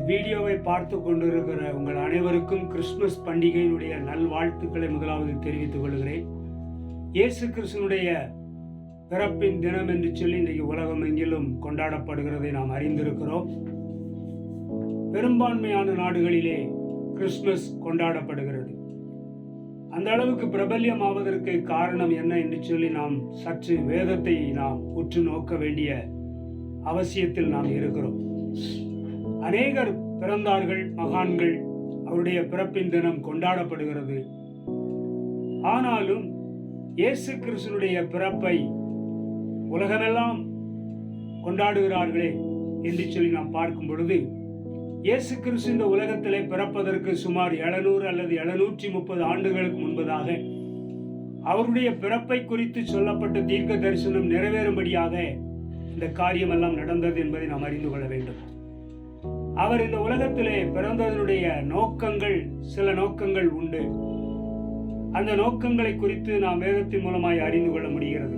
வீடியோவை பார்த்து கொண்டிருக்கிற உங்கள் அனைவருக்கும் கிறிஸ்துமஸ் பண்டிகையினுடைய நல்வாழ்த்துக்களை முதலாவது தெரிவித்துக் கொள்கிறேன். இயேசு கிறிஸ்துனுடைய பிறப்பின் தினம் என்று சொல்லி இன்றைக்கு உலகம் எங்கிலும் கொண்டாடப்படுகிறதை நாம் அறிந்திருக்கிறோம். பெரும்பான்மையான நாடுகளிலே கிறிஸ்துமஸ் கொண்டாடப்படுகிறது. அந்த அளவுக்கு பிரபல்யமாவதற்கு காரணம் என்ன என்று சொல்லி நாம் சற்று வேதத்தை நாம் உற்று நோக்க வேண்டிய அவசியத்தில் நாம் இருக்கிறோம். அநேகர் பிறந்தார்கள், மகான்கள், அவருடைய பிறப்பின் தினம் கொண்டாடப்படுகிறது. ஆனாலும் இயேசு கிறிஸ்துனுடைய பிறப்பை உலகமெல்லாம் கொண்டாடுகிறார்களே என்று சொல்லி நாம் பார்க்கும் பொழுது, இயேசு கிறிஸ்து இந்த உலகத்திலே பிறப்பதற்கு சுமார் 700 அல்லது 730 ஆண்டுகளுக்கு முன்பதாக அவருடைய பிறப்பை குறித்து சொல்லப்பட்ட தீர்க்க தரிசனம் நிறைவேறும்படியாக இந்த காரியமெல்லாம் நடந்தது என்பதை நாம் அறிந்து கொள்ள வேண்டும். அவர் இந்த உலகத்திலே பிறந்ததனுடைய நோக்கங்கள், சில நோக்கங்கள் உண்டு. அந்த நோக்கங்களை குறித்து நாம் வேதத்தின் மூலமாய் அறிந்து கொள்ள முடிகிறது.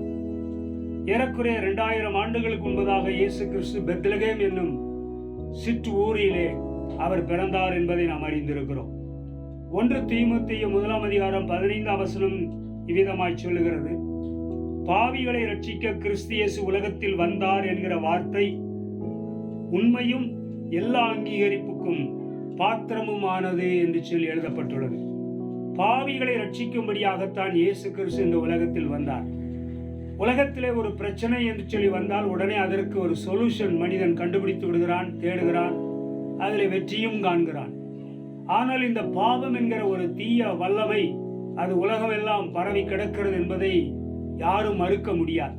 ஏறக்குறைய 2000 ஆண்டுகளுக்கு முன்பதாக இயேசு கிறிஸ்து பெத்லகேம் என்னும் சிற்று ஊரிலே அவர் பிறந்தார் என்பதை நாம் அறிந்திருக்கிறோம். 1 தீமோத்தேயு 1:15 இவ்விதமாய் சொல்லுகிறது: பாவிகளை ரட்சிக்க கிறிஸ்து இயேசு உலகத்தில் வந்தார் என்கிற வார்த்தை உண்மையும் எல்லா அங்கீகரிப்புக்கும் பாத்திரமுமானது என்று சொல்லி எழுதப்பட்டுள்ளது. பாவிகளை ரட்சிக்கும்படியாகத்தான் இயேசு கிறிஸ்து இந்த உலகத்தில் வந்தார். உலகத்திலே ஒரு பிரச்சனை என்று சொல்லி வந்தால் உடனே அதற்கு ஒரு சொல்யூஷன் மனிதன் கண்டுபிடித்து விடுகிறான், தேடுகிறான், அதில் வெற்றியும் காண்கிறான். ஆனால் இந்த பாவம் என்கிற ஒரு தீய வல்லமை அது உலகமெல்லாம் பரவி கிடக்கிறது என்பதை யாரும் மறுக்க முடியாது.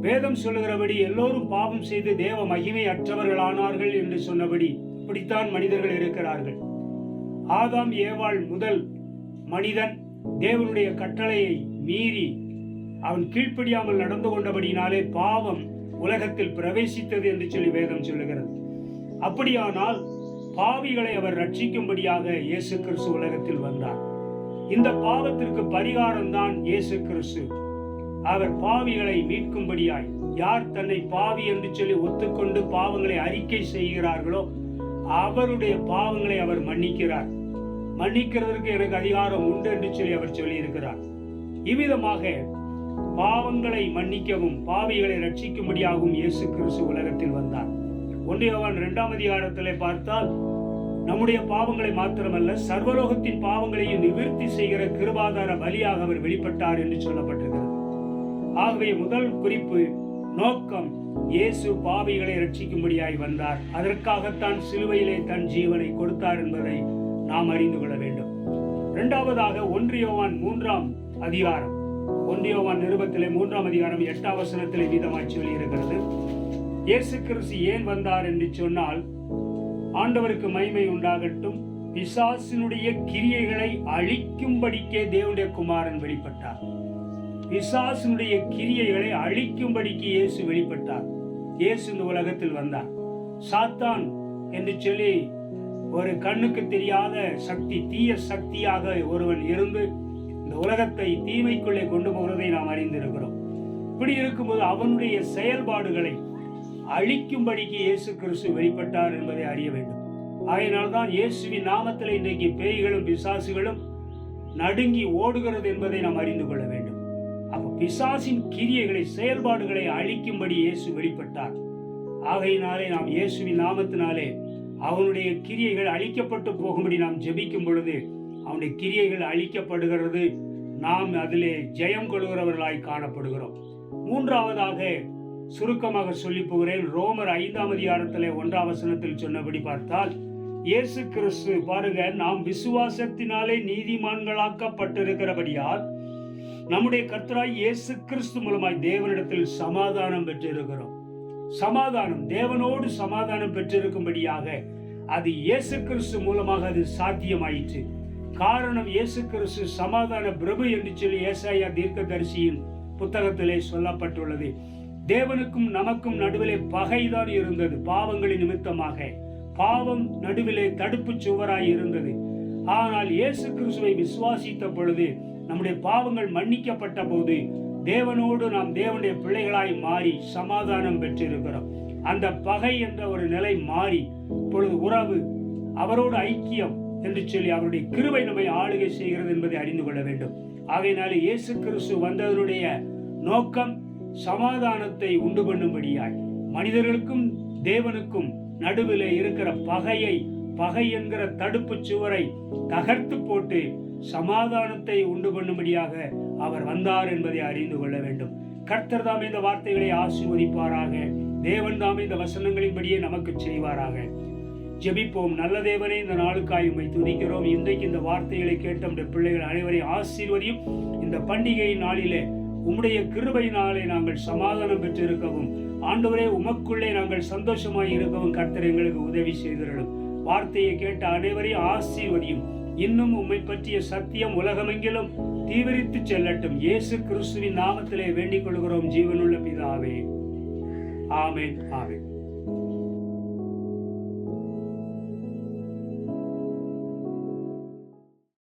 வேதம் சொல்லுகிறபடி எல்லோரும் பாவம் செய்து தேவ மகிமை அற்றவர்களானார்கள் என்று சொன்னபடி இப்படித்தான் மனிதர்கள் இருக்கிறார்கள். ஆதாம் ஏவாள் முதல் மனிதன் தேவனுடைய கட்டளையை மீறி அவன் கீழ்ப்படியாமல் நடந்து கொண்டபடினாலே பாவம் உலகத்தில் பிரவேசித்தது என்று சொல்லி வேதம் சொல்லுகிறது. அப்படியானால் பாவிகளை அவர் ரட்சிக்கும்படியாக இயேசு கிறிஸ்து உலகத்தில் வந்தார். இந்த பாவத்திற்கு பரிகாரம் தான் இயேசு கிறிஸ்து. அவர் பாவிகளை மீட்கும்படியாய், யார் தன்னை பாவி என்று சொல்லி ஒத்துக்கொண்டு பாவங்களை அறிக்கை செய்கிறார்களோ அவருடைய பாவங்களை அவர் மன்னிக்கிறார். மன்னிக்கிறதற்கு எனக்கு அதிகாரம் உண்டு என்று சொல்லி அவர் சொல்லியிருக்கிறார். இவ்விதமாக பாவங்களை மன்னிக்கவும் பாவிகளை ரட்சிக்கும்படியாகவும் இயேசு கிறிஸ்து உலகத்தில் வந்தார். 1 யோவான் 2 பார்த்தால் நம்முடைய பாவங்களை மாத்திரமல்ல சர்வலோகத்தின் பாவங்களையும் நிவர்த்தி செய்கிற கிருபாதார பலியாக அவர் வெளிப்பட்டார் என்று சொல்லப்பட்டிருக்கிறது. ஆகவே முதல் குறிப்பு, நோக்கம், இயேசு பாவிகளை ரட்சிக்கும்படியாய் வந்தார். அதற்காகத்தான் சிலுவையிலே தன் ஜீவனை கொடுத்தார் என்பதை நாம் அறிந்து கொள்ள வேண்டும். இரண்டாவதாக 1 யோவான் 1 யோவான் நிருபத்திலே 3:8 வீதமாய் சொல்லி இருக்கிறது: இயேசு கிறிஸ்து ஏன் வந்தார் என்று சொன்னால், ஆண்டவருக்கு மகிமை உண்டாகட்டும், பிசாசினுடைய கிரியைகளை அழிக்கும்படிக்கே தேவனுடைய குமாரன் வெளிப்பட்டார். பிசாசினுடைய கிரியைகளை அழிக்கும்படிக்கு இயேசு வெளிப்பட்டார். இயேசு இந்த உலகத்தில் வந்தார். சாத்தான் என்று சொல்லி ஒரு கண்ணுக்கு தெரியாத சக்தி, தீய சக்தியாக ஒருவன் இருந்து இந்த உலகத்தை தீமைக்குள்ளே கொண்டு போகிறதை நாம் அறிந்திருக்கிறோம். இப்படி இருக்கும்போது அவனுடைய செயல்பாடுகளை அழிக்கும்படிக்கு இயேசு கிறிஸ்து வெளிப்பட்டார் என்பதை அறிய வேண்டும். ஆகையினால்தான் இயேசுவின் நாமத்தில் இன்றைக்கு பேய்களும் பிசாசுகளும் நடுங்கி ஓடுகிறது என்பதை நாம் அறிந்து கொள்ள வேண்டும். அப்ப பிசாசின் கிரியைகளை, செயல்பாடுகளை அழிக்கும்படி இயேசு வெளிப்பட்டார். ஆகையினாலே நாம் இயேசுவின் நாமத்தினாலே அவனுடைய கிரியைகள் அழிக்கப்பட்டு போகும்படி நாம் ஜெபிக்கும் பொழுது அவனுடைய கிரியைகள் அழிக்கப்படுகிறது. நாம் அதிலே ஜெயம் கொள்கிறவர்களாய் காணப்படுகிறோம். மூன்றாவதாக சுருக்கமாக சொல்லி போகிறேன். ரோமர் 5:1 சொன்னபடி பார்த்தால், இயேசு கிறிஸ்து பாருங்க, நாம் விசுவாசத்தினாலே நீதிமான்களாக்கப்பட்டிருக்கிறபடியால் நம்முடைய கர்த்தராய் இயேசு கிறிஸ்து மூலமாய் தேவனிடத்தில் சமாதானம் பெற்றிருக்கிறோம். சமாதானம், தேவனோடு சமாதானம் பெற்றிருக்கும்படியாக அது இயேசு கிறிஸ்து மூலமாக அது சாத்தியமாயிற்று. காரணம், இயேசு கிறிஸ்து சமாதான பிரபு என்று சொல்லி ஏசாயா தீர்க்கதரிசியின் புத்தகத்திலே சொல்லப்பட்டுள்ளது. தேவனுக்கும் நமக்கும் நடுவிலே பகைதான் இருந்தது. பாவங்களின் நிமித்தமாக பாவம் நடுவிலே தடுப்பு சுவராய் இருந்தது. ஆனால் இயேசு கிறிஸ்துவை விசுவாசித்த பொழுது நம்முடைய பாவங்கள் மன்னிக்கப்பட்ட போது தேவனோடு நாம் தேவனுடைய பிள்ளைகளாய் மாறி சமாதானம் பெற்றிருக்கிறோம். அந்த பகை என்ற ஒரு நிலை மாறி இப்பொழுது உறவு, அவரோடு ஐக்கியம் என்று சொல்லி அவருடைய கிருபை நம்மை ஆளுகை செய்கிறது என்பதை அறிந்து கொள்ள வேண்டும். ஆகையினால இயேசு கிறிஸ்து வந்ததனுடைய நோக்கம் சமாதானத்தை உண்டு பண்ணும்படியாய், மனிதர்களுக்கும் தேவனுக்கும் நடுவில் இருக்கிற பகை என்கிற தடுப்பு சுவரை தகர்த்து போட்டு சமாதானத்தை உண்டு பண்ணும்படியாக அவர் வந்தார் என்பதை அறிந்து கொள்ள வேண்டும். கர்த்தர் தாமே இந்த வார்த்தைகளை ஆசீர்வதிப்பாராக. தேவன் தாமே இந்த வசனங்களின்படியே நமக்கு செய்வாராக. ஜெபிப்போம். நல்ல தேவனே, இந்த நாளுக்காய் உம்மை துதிக்கிறோம். இன்றைக்கு இந்த வார்த்தைகளை கேட்ட நம்முடைய பிள்ளைகள் அனைவரையும் ஆசீர்வதியும். இந்த பண்டிகை நாளிலே உம்முடைய கிருபையினாலே நாங்கள் சமாதானம் பெற்றிருக்கவும், ஆண்டவரே உமக்குள்ளே நாங்கள் சந்தோஷமாய் இருக்கவும் கர்த்தர் எங்களுக்கு உதவி செய்திருக்கும். வார்த்தையை கேட்ட அனைவரையும் ஆசீர்வதியும். இன்னும் உம்மை பற்றிய சத்தியம் உலகமெங்கிலும் தீவிரித்து செல்லட்டும். இயேசு கிறிஸ்துவின் நாமத்திலே வேண்டிக் கொள்கிறோம் ஜீவனுள்ள பிதாவே. ஆமென், ஆமென்.